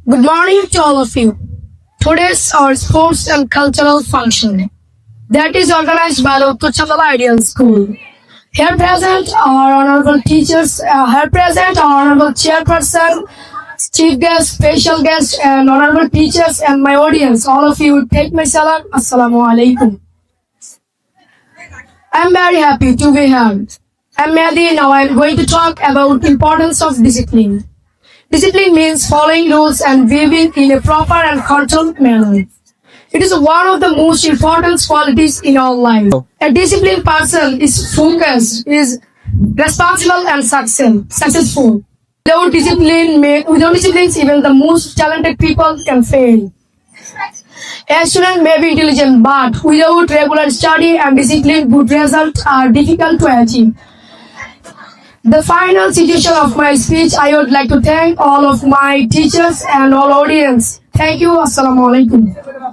Good morning to all of you. Today's our sports and cultural function that is organized by the Uttar Chandala Ideal School. Here present our honorable teachers, here present our honorable chairperson, chief guest, special guest, and honorable teachers and my audience. All of you take my salam. Assalamu alaikum. I'm very happy to be here. I'm Mehdi. Now I'm going to talk about importance of discipline. Discipline means following rules and behaving in a proper and controlled manner. It is one of the most important qualities in our life. A disciplined person is focused, is responsible and successful. Without discipline, even the most talented people can fail. A student may be intelligent, but without regular study and discipline, good results are difficult to achieve. The final situation of my speech, I would like to thank all of my teachers and all audience. Thank you. Assalamu alaikum.